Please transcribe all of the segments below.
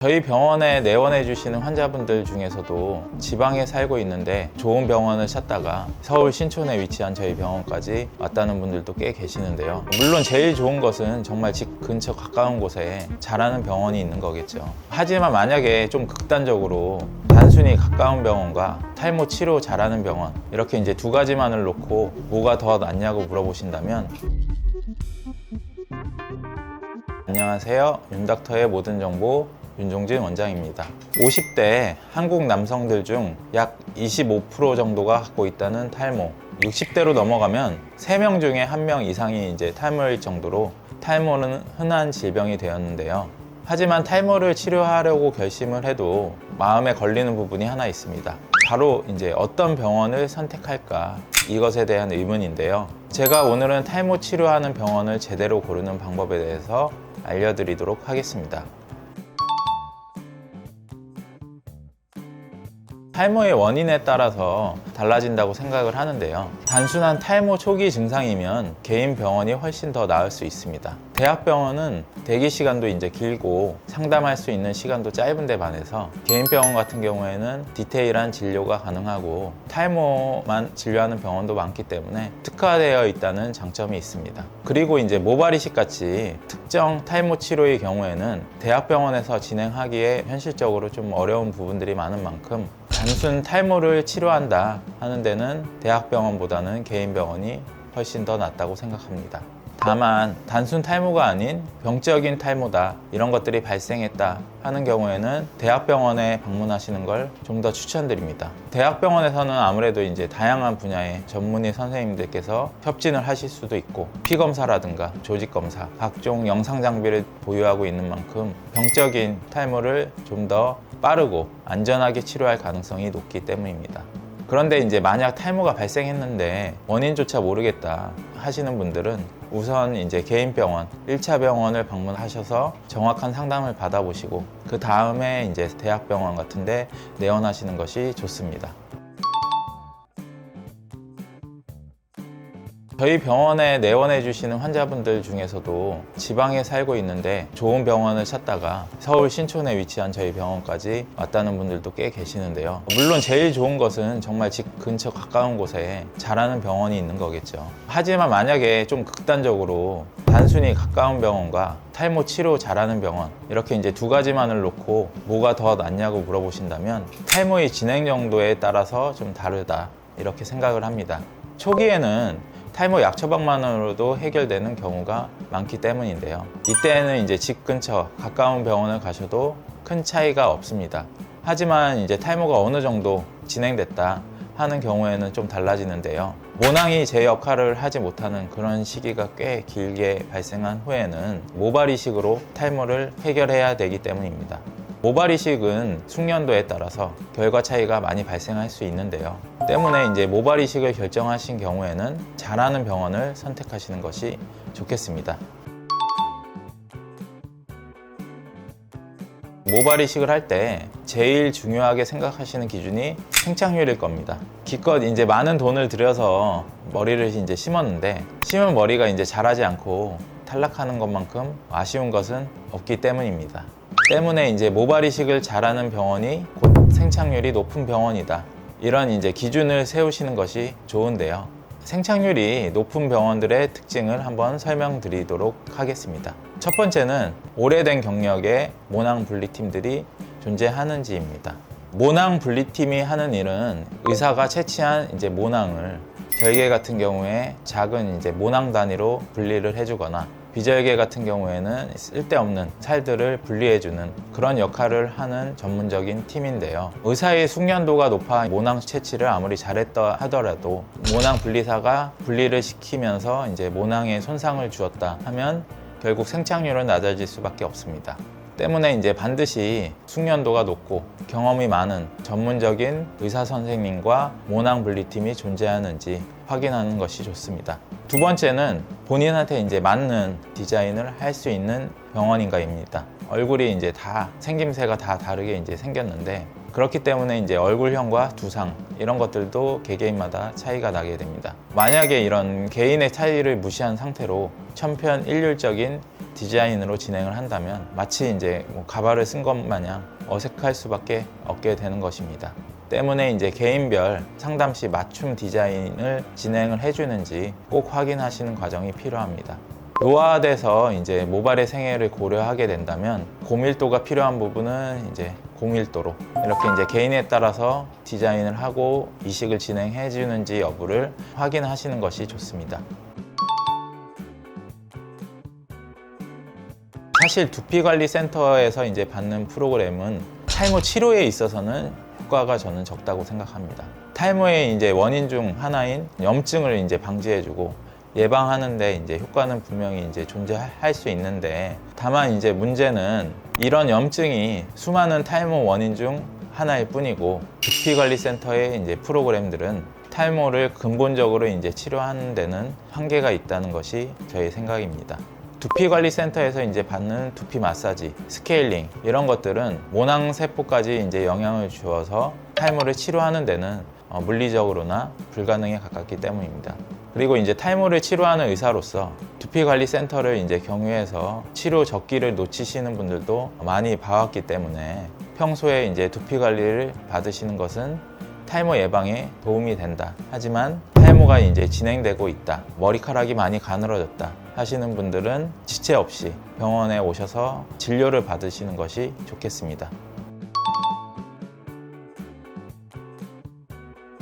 저희 병원에 내원해 주시는 환자분들 중에서도 지방에 살고 있는데 좋은 병원을 찾다가 서울 신촌에 위치한 저희 병원까지 왔다는 분들도 꽤 계시는데요. 물론 제일 좋은 것은 정말 집 근처 가까운 곳에 잘하는 병원이 있는 거겠죠. 하지만 만약에 좀 극단적으로 단순히 가까운 병원과 탈모 치료 잘하는 병원, 이렇게 이제 두 가지만을 놓고 뭐가 더 낫냐고 물어보신다면, 안녕하세요. 윤닥터의 모든 정보 윤종진 원장입니다. 50대 한국 남성들 중 약 25% 정도가 갖고 있다는 탈모, 60대로 넘어가면 3명 중에 1명 이상이 이제 탈모일 정도로 탈모는 흔한 질병이 되었는데요. 하지만 탈모를 치료하려고 결심을 해도 마음에 걸리는 부분이 하나 있습니다. 바로 이제 어떤 병원을 선택할까, 이것에 대한 의문인데요. 제가 오늘은 탈모 치료하는 병원을 제대로 고르는 방법에 대해서 알려드리도록 하겠습니다. 탈모의 원인에 따라서 달라진다고 생각을 하는데요. 단순한 탈모 초기 증상이면 개인 병원이 훨씬 더 나을 수 있습니다. 대학병원은 대기 시간도 이제 길고 상담할 수 있는 시간도 짧은 데 반해서 개인 병원 같은 경우에는 디테일한 진료가 가능하고 탈모만 진료하는 병원도 많기 때문에 특화되어 있다는 장점이 있습니다. 그리고 이제 모발 이식 같이 특정 탈모 치료의 경우에는 대학병원에서 진행하기에 현실적으로 좀 어려운 부분들이 많은 만큼 단순 탈모를 치료한다 하는 데는 대학병원보다는 개인 병원이 훨씬 더 낫다고 생각합니다. 다만 단순 탈모가 아닌 병적인 탈모다, 이런 것들이 발생했다 하는 경우에는 대학병원에 방문하시는 걸 좀 더 추천드립니다. 대학병원에서는 아무래도 이제 다양한 분야의 전문의 선생님들께서 협진을 하실 수도 있고 피검사라든가 조직검사, 각종 영상 장비를 보유하고 있는 만큼 병적인 탈모를 좀 더 빠르고 안전하게 치료할 가능성이 높기 때문입니다. 그런데 이제 만약 탈모가 발생했는데 원인조차 모르겠다 하시는 분들은 우선 이제 개인 병원, 1차 병원을 방문하셔서 정확한 상담을 받아보시고 그 다음에 이제 대학병원 같은데 내원하시는 것이 좋습니다. 저희 병원에 내원해 주시는 환자분들 중에서도 지방에 살고 있는데 좋은 병원을 찾다가 서울 신촌에 위치한 저희 병원까지 왔다는 분들도 꽤 계시는데요. 물론 제일 좋은 것은 정말 집 근처 가까운 곳에 잘하는 병원이 있는 거겠죠. 하지만 만약에 좀 극단적으로 단순히 가까운 병원과 탈모 치료 잘하는 병원, 이렇게 이제 두 가지만을 놓고 뭐가 더 낫냐고 물어보신다면 탈모의 진행 정도에 따라서 좀 다르다, 이렇게 생각을 합니다. 초기에는 탈모 약 처방만으로도 해결되는 경우가 많기 때문인데요. 이때는 이제 집 근처 가까운 병원을 가셔도 큰 차이가 없습니다. 하지만 이제 탈모가 어느 정도 진행됐다 하는 경우에는 좀 달라지는데요. 모낭이 제 역할을 하지 못하는 그런 시기가 꽤 길게 발생한 후에는 모발 이식으로 탈모를 해결해야 되기 때문입니다. 모발 이식은 숙련도에 따라서 결과 차이가 많이 발생할 수 있는데요. 때문에 이제 모발 이식을 결정하신 경우에는 잘하는 병원을 선택하시는 것이 좋겠습니다. 모발 이식을 할 때 제일 중요하게 생각하시는 기준이 생착률일 겁니다. 기껏 이제 많은 돈을 들여서 머리를 이제 심었는데 심은 머리가 이제 자라지 않고 탈락하는 것만큼 아쉬운 것은 없기 때문입니다. 때문에 이제 모발 이식을 잘하는 병원이 곧 생착률이 높은 병원이다, 이런 이제 기준을 세우시는 것이 좋은데요. 생착률이 높은 병원들의 특징을 한번 설명드리도록 하겠습니다. 첫 번째는 오래된 경력의 모낭 분리팀들이 존재하는지입니다. 모낭 분리팀이 하는 일은 의사가 채취한 이제 모낭을 절개 같은 경우에 작은 이제 모낭 단위로 분리를 해주거나 비절개 같은 경우에는 쓸데없는 살들을 분리해주는 그런 역할을 하는 전문적인 팀인데요. 의사의 숙련도가 높아 모낭 채취를 아무리 잘했다 하더라도 모낭 분리사가 분리를 시키면서 이제 모낭에 손상을 주었다 하면 결국 생착률은 낮아질 수밖에 없습니다. 때문에 이제 반드시 숙련도가 높고 경험이 많은 전문적인 의사 선생님과 모낭 분리팀이 존재하는지 확인하는 것이 좋습니다. 두 번째는 본인한테 이제 맞는 디자인을 할 수 있는 병원인가입니다. 얼굴이 이제 다 생김새가 다 다르게 이제 생겼는데 그렇기 때문에 이제 얼굴형과 두상 이런 것들도 개개인마다 차이가 나게 됩니다. 만약에 이런 개인의 차이를 무시한 상태로 천편일률적인 디자인으로 진행을 한다면 마치 이제 뭐 가발을 쓴 것 마냥 어색할 수밖에 없게 되는 것입니다. 때문에 이제 개인별 상담 시 맞춤 디자인을 진행을 해주는지 꼭 확인하시는 과정이 필요합니다. 노화돼서 이제 모발의 생애를 고려하게 된다면 고밀도가 필요한 부분은 이제 고밀도로 이렇게 이제 개인에 따라서 디자인을 하고 이식을 진행해 주는지 여부를 확인하시는 것이 좋습니다. 사실 두피관리센터에서 이제 받는 프로그램은 탈모 치료에 있어서는 효과가 저는 적다고 생각합니다. 탈모의 이제 원인 중 하나인 염증을 이제 방지해주고 예방하는데 이제 효과는 분명히 이제 존재할 수 있는데, 다만 이제 문제는 이런 염증이 수많은 탈모 원인 중 하나일 뿐이고, 두피관리센터의 이제 프로그램들은 탈모를 근본적으로 이제 치료하는 데는 한계가 있다는 것이 저의 생각입니다. 두피관리센터에서 이제 받는 두피 마사지, 스케일링 이런 것들은 모낭세포까지 이제 영향을 주어서 탈모를 치료하는 데는 물리적으로나 불가능에 가깝기 때문입니다. 그리고 이제 탈모를 치료하는 의사로서 두피관리센터를 이제 경유해서 치료 적기를 놓치시는 분들도 많이 봐왔기 때문에 평소에 이제 두피 관리를 받으시는 것은 탈모 예방에 도움이 된다. 하지만 탈모가 이제 진행되고 있다, 머리카락이 많이 가늘어졌다 하시는 분들은 지체 없이 병원에 오셔서 진료를 받으시는 것이 좋겠습니다.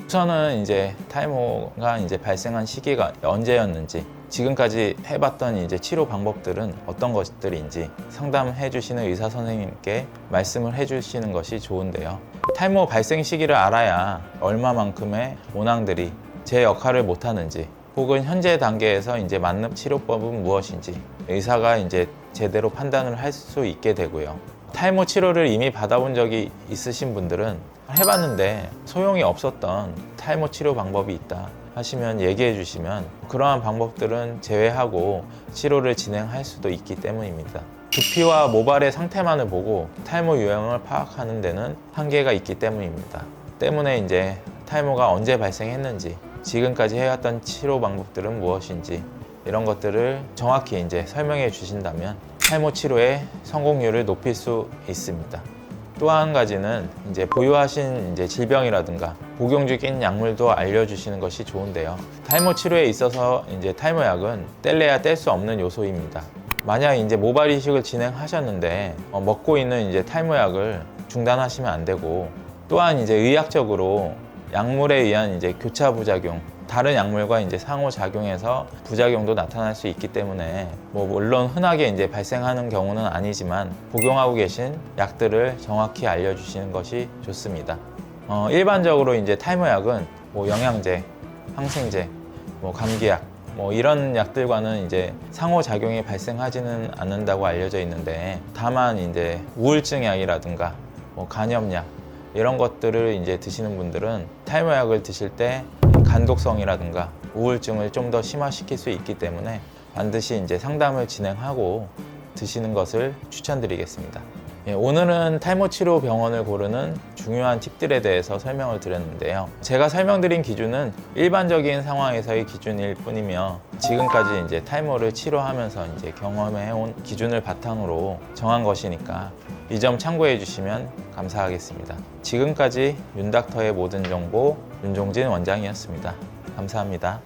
우선은 이제 탈모가 이제 발생한 시기가 언제였는지, 지금까지 해봤던 이제 치료 방법들은 어떤 것들인지 상담해 주시는 의사 선생님께 말씀을 해 주시는 것이 좋은데요. 탈모 발생 시기를 알아야 얼마만큼의 모낭들이 제 역할을 못하는지, 혹은 현재 단계에서 이제 맞는 치료법은 무엇인지 의사가 이제 제대로 판단을 할 수 있게 되고요. 탈모 치료를 이미 받아본 적이 있으신 분들은 해봤는데 소용이 없었던 탈모 치료 방법이 있다 하시면 얘기해 주시면 그러한 방법들은 제외하고 치료를 진행할 수도 있기 때문입니다. 두피와 모발의 상태만을 보고 탈모 유형을 파악하는 데는 한계가 있기 때문입니다. 때문에 이제 탈모가 언제 발생했는지, 지금까지 해왔던 치료 방법들은 무엇인지 이런 것들을 정확히 이제 설명해 주신다면 탈모 치료의 성공률을 높일 수 있습니다. 또 한 가지는 이제 보유하신 이제 질병이라든가 복용 중인 약물도 알려주시는 것이 좋은데요. 탈모 치료에 있어서 이제 탈모약은 뗄래야 뗄 수 없는 요소입니다. 만약 이제 모발 이식을 진행하셨는데 먹고 있는 이제 탈모약을 중단하시면 안 되고, 또한 이제 의학적으로 약물에 의한 이제 교차 부작용, 다른 약물과 이제 상호작용해서 부작용도 나타날 수 있기 때문에 물론 흔하게 이제 발생하는 경우는 아니지만 복용하고 계신 약들을 정확히 알려주시는 것이 좋습니다. 일반적으로 이제 탈모약은 영양제, 항생제, 감기약 이런 약들과는 이제 상호작용이 발생하지는 않는다고 알려져 있는데, 다만 이제 우울증 약이라든가 간염약 이런 것들을 이제 드시는 분들은 탈모약을 드실 때 간독성이라든가 우울증을 좀 더 심화시킬 수 있기 때문에 반드시 이제 상담을 진행하고 드시는 것을 추천드리겠습니다. 오늘은 탈모 치료 병원을 고르는 중요한 팁들에 대해서 설명을 드렸는데요. 제가 설명드린 기준은 일반적인 상황에서의 기준일 뿐이며, 지금까지 이제 탈모를 치료하면서 이제 경험해온 기준을 바탕으로 정한 것이니까 이 점 참고해 주시면 감사하겠습니다. 지금까지 윤닥터의 모든 정보 윤종진 원장이었습니다. 감사합니다.